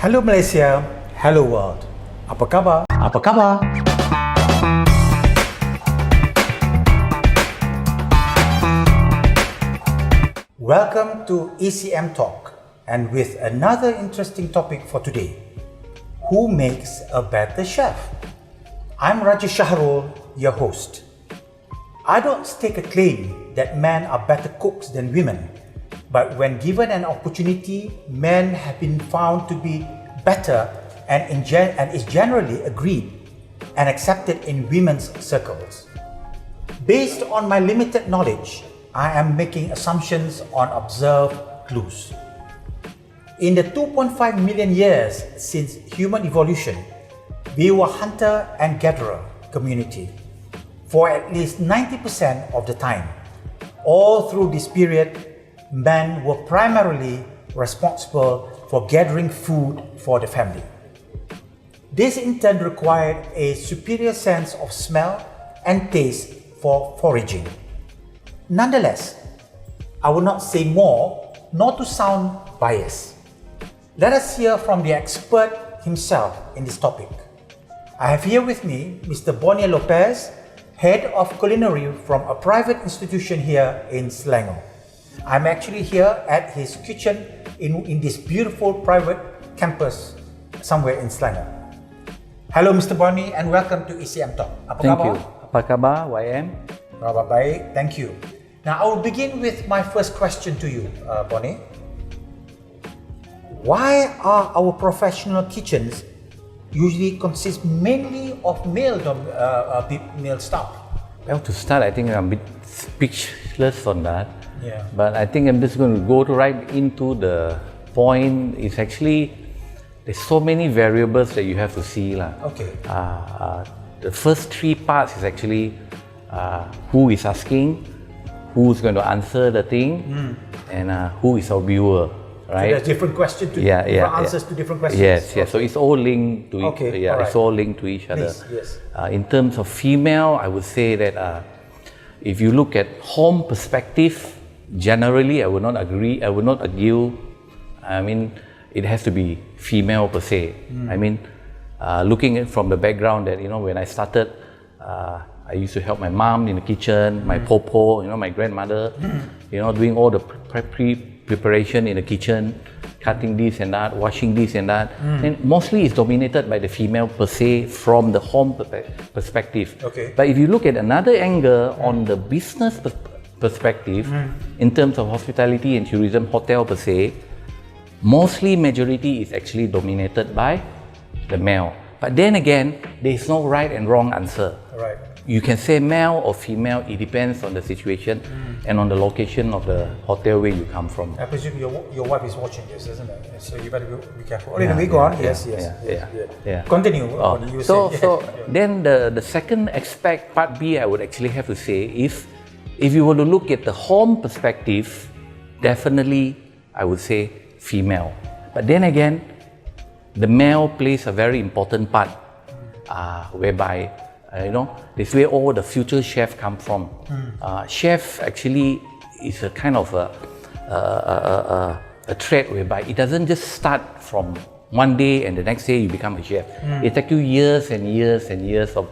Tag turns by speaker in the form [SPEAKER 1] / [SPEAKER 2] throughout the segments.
[SPEAKER 1] Hello Malaysia, hello world. Apa khabar?
[SPEAKER 2] Apa khabar?
[SPEAKER 1] Welcome to ECM Talk, and with another interesting topic for today. Who makes a better chef? I'm Raja Shahrul, your host. I don't stake a claim that men are better cooks than women, but when given an opportunity, men have been found to be better and is generally agreed and accepted in women's circles. Based on my limited knowledge, I am making assumptions on observed clues. In the 2.5 million years since human evolution, we were hunter and gatherer community for at least 90% of the time. All through this period, men were primarily responsible for gathering food for the family. This in turn required a superior sense of smell and taste for foraging. Nonetheless, I will not say more, nor to sound biased. Let us hear from the expert himself in this topic. I have here with me Mr. Bonnie Lopez, Head of Culinary from a private institution here in Selangor. I'm actually here at his kitchen in this beautiful private campus somewhere in Selangor. Hello Mr. Bonnie and welcome to ECM Talk. Apa
[SPEAKER 2] Thank
[SPEAKER 1] khabar?
[SPEAKER 2] you. Apa khabar, YM?
[SPEAKER 1] Khabar baik, thank you. Now I will begin with my first question to you, Bonnie. Why are our professional kitchens usually consist mainly of male staff?
[SPEAKER 2] Well, to start, I think I'm a bit speechless on that.
[SPEAKER 1] Yeah.
[SPEAKER 2] But I think I'm just going to go right into the point. It's actually, there's so many variables that you have to see.
[SPEAKER 1] Okay.
[SPEAKER 2] The first three parts is actually who is asking, who's going to answer the thing, and who is our viewer, right?
[SPEAKER 1] So there's different questions to different answers to different questions.
[SPEAKER 2] Yes. So it's all linked to it's all linked to each other.
[SPEAKER 1] Yes.
[SPEAKER 2] In terms of female, I would say that if you look at home perspective, generally I would not agree. I would not argue. I mean, it has to be female per se. I mean, looking at from the background that when I started, I used to help my mom in the kitchen, my popo, my grandmother, doing all the preparation in the kitchen, cutting this and that, washing this and that. And mostly it's dominated by the female per se from the home perspective.
[SPEAKER 1] Okay.
[SPEAKER 2] But if you look at another angle on the business perspective, in terms of hospitality and tourism, hotel per se, mostly majority is actually dominated by the male. But then again, there is no right and wrong answer.
[SPEAKER 1] Right.
[SPEAKER 2] You can say male or female, it depends on the situation and on the location of the hotel where you come from.
[SPEAKER 1] I presume your wife is watching this, isn't it? So you better be careful. Anyway, go on. Yes. Continue.
[SPEAKER 2] Then the second aspect, part B, I would actually have to say is, if you were to look at the home perspective, definitely I would say female. But then again, the male plays a very important part, whereby this where all the future chef come from. Chef actually is a kind of a trait whereby it doesn't just start from one day and the next day you become a chef. It takes you years and years and years of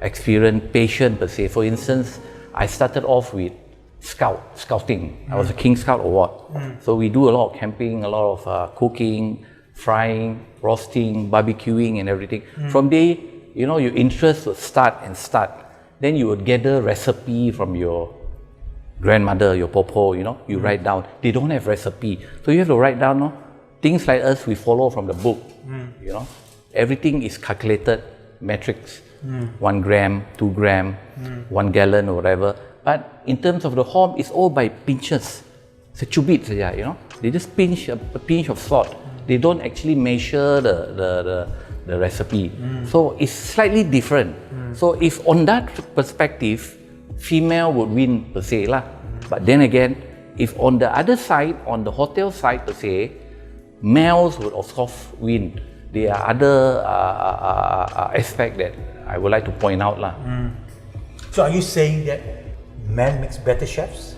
[SPEAKER 2] experience, patience per se. For instance, I started off with scouting. I was a King Scout Award. So we do a lot of camping, a lot of cooking, frying, roasting, barbecuing and everything. From there, your interest would start. Then you would gather recipe from your grandmother, your popo, you write down. They don't have recipe. So you have to write down, things like us, we follow from the book, Everything is calculated, metrics, 1 gram, 2 gram, 1 gallon or whatever. But in terms of the home, it's all by pinches. Secubit saja, They just pinch a pinch of salt. They don't actually measure the recipe. So it's slightly different. So if on that perspective, female would win per se lah. But then again, if on the other side, on the hotel side per se, males would of course win. There are other aspects that I would like to point out lah.
[SPEAKER 1] So are you saying that men makes better chefs?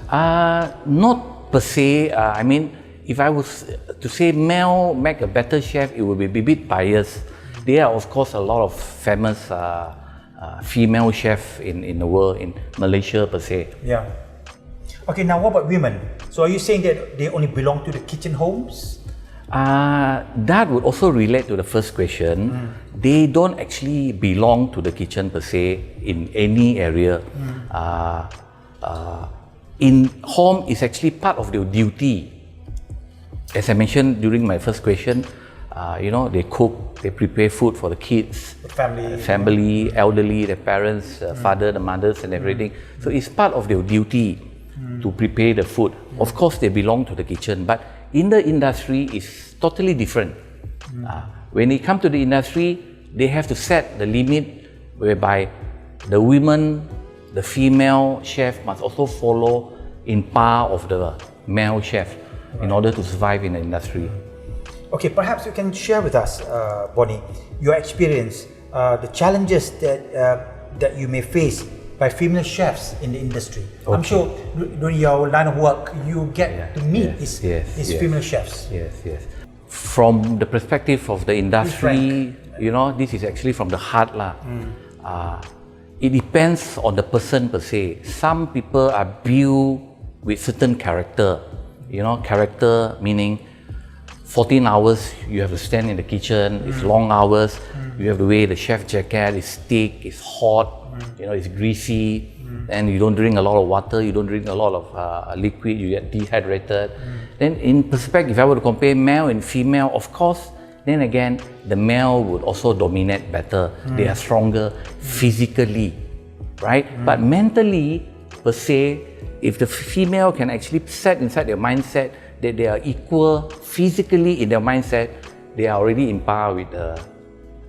[SPEAKER 2] Not per se. I mean, if I was to say male make a better chef, it would be a bit biased. There are of course a lot of famous female chefs in the world, in Malaysia per se.
[SPEAKER 1] Yeah. Okay, now what about women? So are you saying that they only belong to the kitchen homes?
[SPEAKER 2] That would also relate to the first question. They don't actually belong to the kitchen per se in any area. In home is actually part of their duty. As I mentioned during my first question, they cook, they prepare food for the kids,
[SPEAKER 1] The family.
[SPEAKER 2] family, elderly, their parents, father, the mothers and everything. So it's part of their duty to prepare the food. Of course, they belong to the kitchen, but in the industry, it's totally different. When it comes to the industry, they have to set the limit whereby the women, the female chef must also follow in par of the male chef in order to survive in the industry.
[SPEAKER 1] Okay, perhaps you can share with us, Bonnie, your experience, the challenges that you may face by female chefs in the industry. Okay. I'm sure during your line of work, you get to meet these female chefs.
[SPEAKER 2] Yes. From the perspective of the industry, this is actually from the heart. It depends on the person per se. Some people are built with certain character. Character meaning 14 hours you have to stand in the kitchen, it's long hours, you have to wear the chef jacket, it's thick, it's hot, it's greasy, and you don't drink a lot of water, you don't drink a lot of liquid, you get dehydrated. Then in perspective, if I were to compare male and female, of course, then again, the male would also dominate better. They are stronger physically, right? But mentally, per se, if the female can actually set inside their mindset that they are equal physically in their mindset, they are already in par with the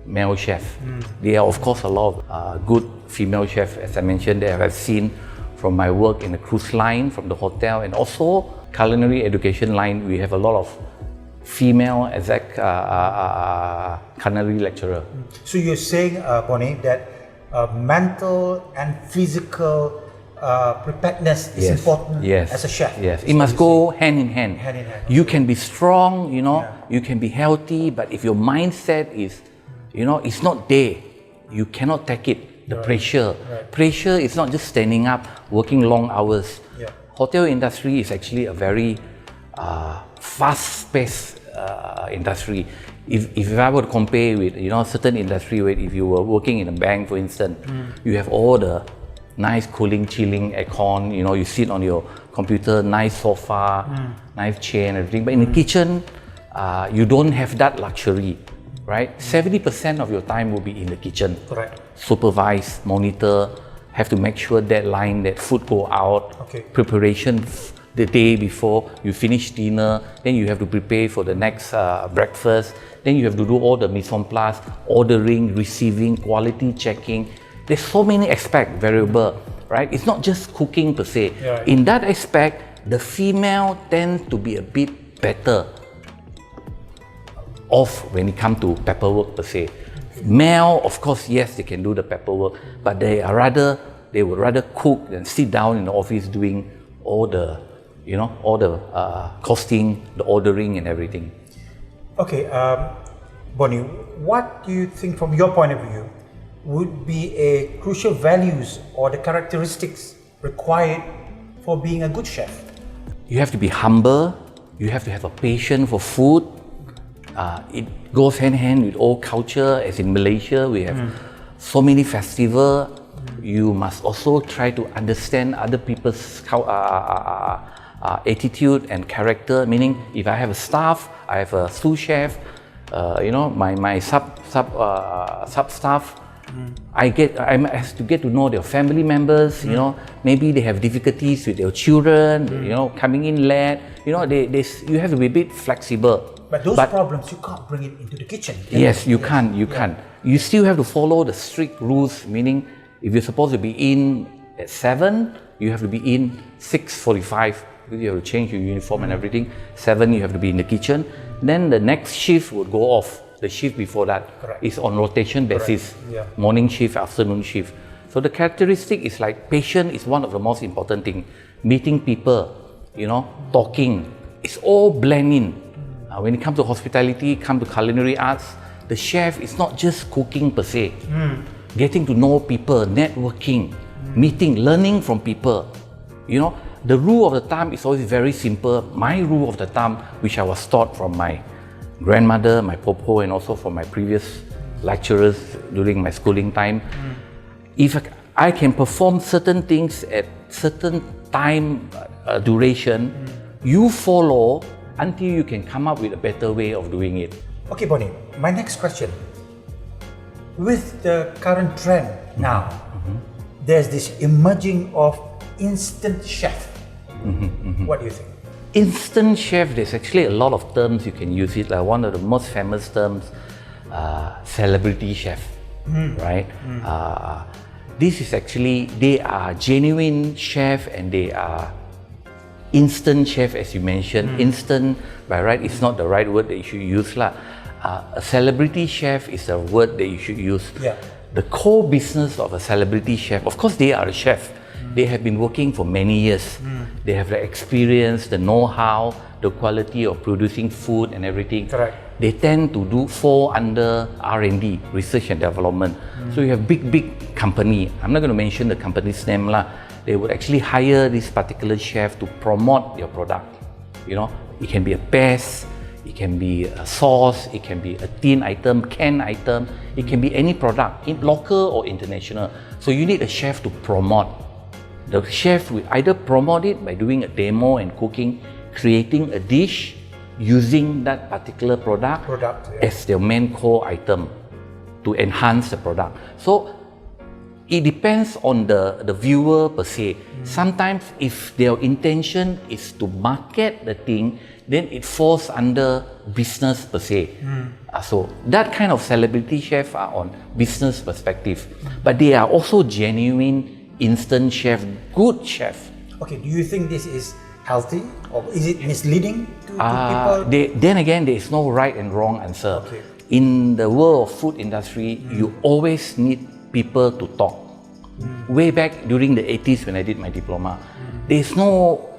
[SPEAKER 2] male chef. There are of course a lot of good female chefs, as I mentioned, that I've seen from my work in the cruise line, from the hotel, and also culinary education line. We have a lot of female culinary lecturer.
[SPEAKER 1] So you're saying, Bonnie, that mental and physical preparedness is important as a chef.
[SPEAKER 2] Yes, it must go hand in hand.
[SPEAKER 1] Hand in hand.
[SPEAKER 2] You can be strong, you can be healthy, but if your mindset is, it's not there, you cannot take it. The pressure. Pressure is not just standing up, working long hours. Hotel industry is actually a very fast-paced industry. If I were to compare with certain industry where if you were working in a bank, for instance, you have all the nice cooling, chilling aircon, you sit on your computer, nice sofa, nice chair and everything. But in the kitchen, you don't have that luxury, right? 70% of your time will be in the kitchen.
[SPEAKER 1] Correct.
[SPEAKER 2] Supervise, monitor, have to make sure that food go out, preparation the day before, you finish dinner, then you have to prepare for the next breakfast, then you have to do all the mise en place, ordering, receiving, quality checking. There's so many aspects, variable, right? It's not just cooking per se. In that aspect, the female tend to be a bit better off when it comes to paperwork per se. Male, of course, yes, they can do the paperwork, but they would rather cook than sit down in the office doing all the, costing, the ordering and everything.
[SPEAKER 1] Okay, Bonnie, what do you think from your point of view would be a crucial values or the characteristics required for being a good chef?
[SPEAKER 2] You have to be humble, you have to have a passion for food. It goes hand in hand with old culture, as in Malaysia, we have so many festivals. You must also try to understand other people's attitude and character, meaning if I have a staff, I have a sous chef, my sub staff, I have to get to know their family members, maybe they have difficulties with their children, coming in late, you have to be a bit flexible.
[SPEAKER 1] But those problems, you can't bring it into the kitchen.
[SPEAKER 2] Yes, you can't. You still have to follow the strict rules, meaning if you're supposed to be in at 7, you have to be in 6:45, because you have to change your uniform and everything. 7, you have to be in the kitchen. Then the next shift would go off. The shift before that is on rotation basis. Morning shift, afternoon shift. So the characteristic is like patience is one of the most important things. Meeting people, talking, it's all blend in. When it comes to hospitality, come to culinary arts, the chef is not just cooking per se. Getting to know people, networking, meeting, learning from people. You know, the rule of the thumb is always very simple. My rule of the thumb, which I was taught from my grandmother, my popo, and also from my previous lecturers during my schooling time. If I can perform certain things at certain time duration, you follow until you can come up with a better way of doing it.
[SPEAKER 1] Okay, Bonnie, my next question. With the current trend now, there's this emerging of instant chef. What do you think?
[SPEAKER 2] Instant chef, there's actually a lot of terms you can use it. Like one of the most famous terms, celebrity chef, right? This is actually, they are genuine chef and they are instant chef, as you mentioned. Instant, by right, it's not the right word that you should use. A celebrity chef is a word that you should use.
[SPEAKER 1] Yeah.
[SPEAKER 2] The core business of a celebrity chef, of course they are a chef. They have been working for many years. They have the experience, the know-how, the quality of producing food and everything.
[SPEAKER 1] Correct.
[SPEAKER 2] They tend to fall under R&D, research and development. So you have big company. I'm not going to mention the company's name lah. They would actually hire this particular chef to promote their product. You know, it can be a paste, it can be a sauce, it can be a tin item, canned item, it can be any product, local or international. So you need a chef to promote. The chef will either promote it by doing a demo and cooking, creating a dish using that particular product as their main core item to enhance the product. So it depends on the viewer per se. Sometimes if their intention is to market the thing, then it falls under business per se. So that kind of celebrity chef are on business perspective. But they are also genuine instant chef, good chef.
[SPEAKER 1] Okay, do you think this is healthy or is it misleading to people?
[SPEAKER 2] Then again, there is no right and wrong answer.
[SPEAKER 1] Okay.
[SPEAKER 2] In the world of food industry, you always need people to talk. Way back during the 80s when I did my diploma, there's no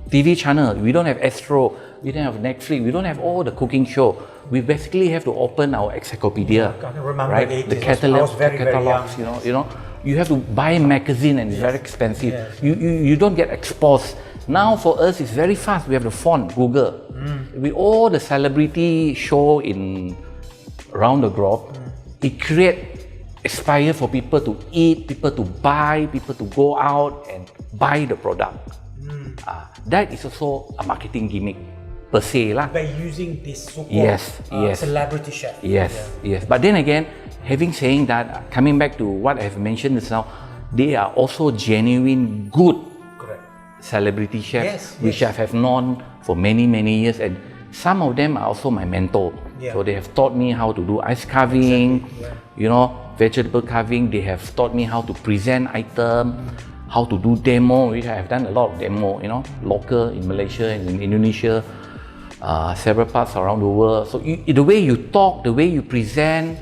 [SPEAKER 2] TV channel, we don't have Astro, we don't have Netflix, we don't have all the cooking show. We basically have to open our encyclopedia,
[SPEAKER 1] I remember
[SPEAKER 2] right?
[SPEAKER 1] the
[SPEAKER 2] The catalogs,
[SPEAKER 1] very
[SPEAKER 2] catalogs, you know, you have to buy a magazine and it's very expensive.
[SPEAKER 1] Yes.
[SPEAKER 2] You don't get exposed. Now for us, it's very fast. We have the phone, Google. With all the celebrity show around the globe, it creates aspire for people to eat, people to buy, people to go out and buy the product. That is also a marketing gimmick per se lah.
[SPEAKER 1] By using this so-called celebrity chef.
[SPEAKER 2] Yes. But then again, having saying that, coming back to what I have mentioned just now, they are also genuine good celebrity chefs, which I have known for many years, and some of them are also my mentor. So they have taught me how to do ice carving, you know, vegetable carving. They have taught me how to present item, how to do demo, which I have done a lot of demo, you know, local in Malaysia and in Indonesia, several parts around the world. So the way you talk, the way you present,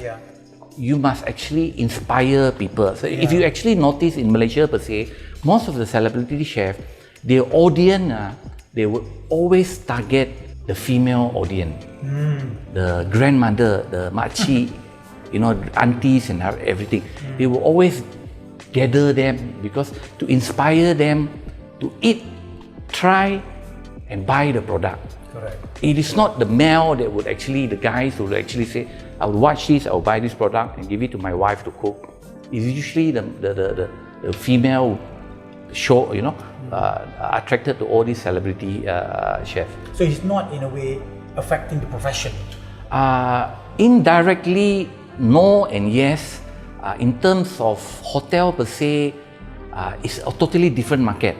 [SPEAKER 2] you must actually inspire people. So if you actually notice in Malaysia per se, most of the celebrity chefs, their audience, they will always target the female audience, the grandmother, the makcik, you know, aunties and everything. They will always gather them because to inspire them to eat, try, and buy the product.
[SPEAKER 1] Correct.
[SPEAKER 2] It is not the male that would actually, the guys who would actually say, I will watch this, I will buy this product and give it to my wife to cook. It's usually the female show, you know, attracted to all these celebrity chefs.
[SPEAKER 1] So it's not in a way affecting the profession?
[SPEAKER 2] Indirectly, no and yes. In terms of hotel per se, it's a totally different market.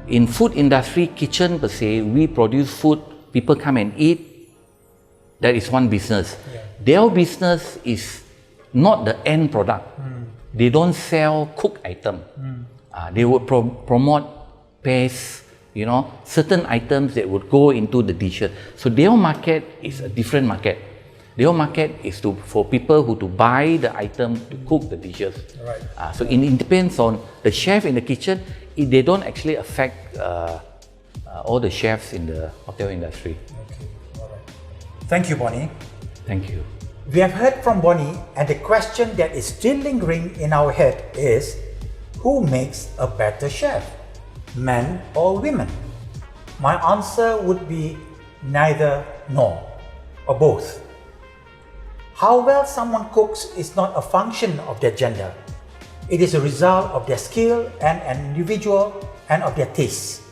[SPEAKER 2] In food industry, kitchen per se, we produce food, people come and eat. That is one business. Their business is not the end product. They don't sell cooked item. They would promote paste, you know, certain items that would go into the dishes. So their market is a different market. Their market is for people who to buy the item to cook the dishes. So it depends on the chef in the kitchen. They don't actually affect all the chefs in the hotel industry.
[SPEAKER 1] Okay, all right. Thank you, Bonnie.
[SPEAKER 2] Thank you.
[SPEAKER 1] We have heard from Bonnie, and the question that is still lingering in our head is, who makes a better chef, men or women? My answer would be neither nor, or both. How well someone cooks is not a function of their gender. It is a result of their skill and an individual and of their tastes,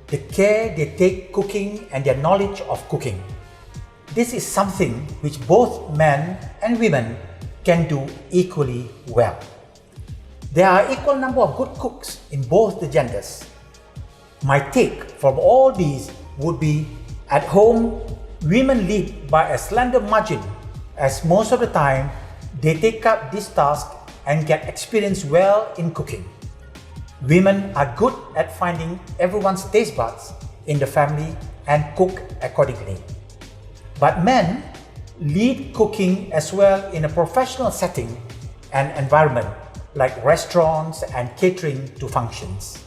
[SPEAKER 1] the care they take cooking and their knowledge of cooking. This is something which both men and women can do equally well. There are equal number of good cooks in both the genders. My take from all these would be, at home, women lead by a slender margin, as most of the time they take up this task and get experience well in cooking. Women are good at finding everyone's taste buds in the family and cook accordingly. But men lead cooking as well in a professional setting and environment like restaurants and catering to functions.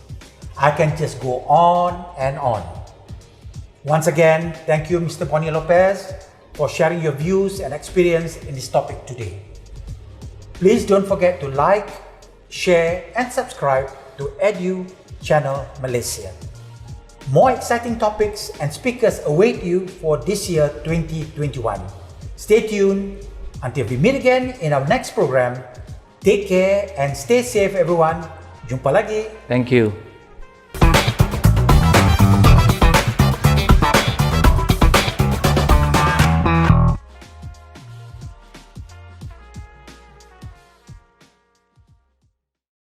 [SPEAKER 1] I can just go on and on. Once again, thank you, Mr. Bonnie Lopez, for sharing your views and experience in this topic today. Please don't forget to like, share, and subscribe to Edu Channel Malaysia. More exciting topics and speakers await you for this year 2021. Stay tuned until we meet again in our next program. Take care and stay safe, everyone. Jumpa lagi.
[SPEAKER 2] Thank you.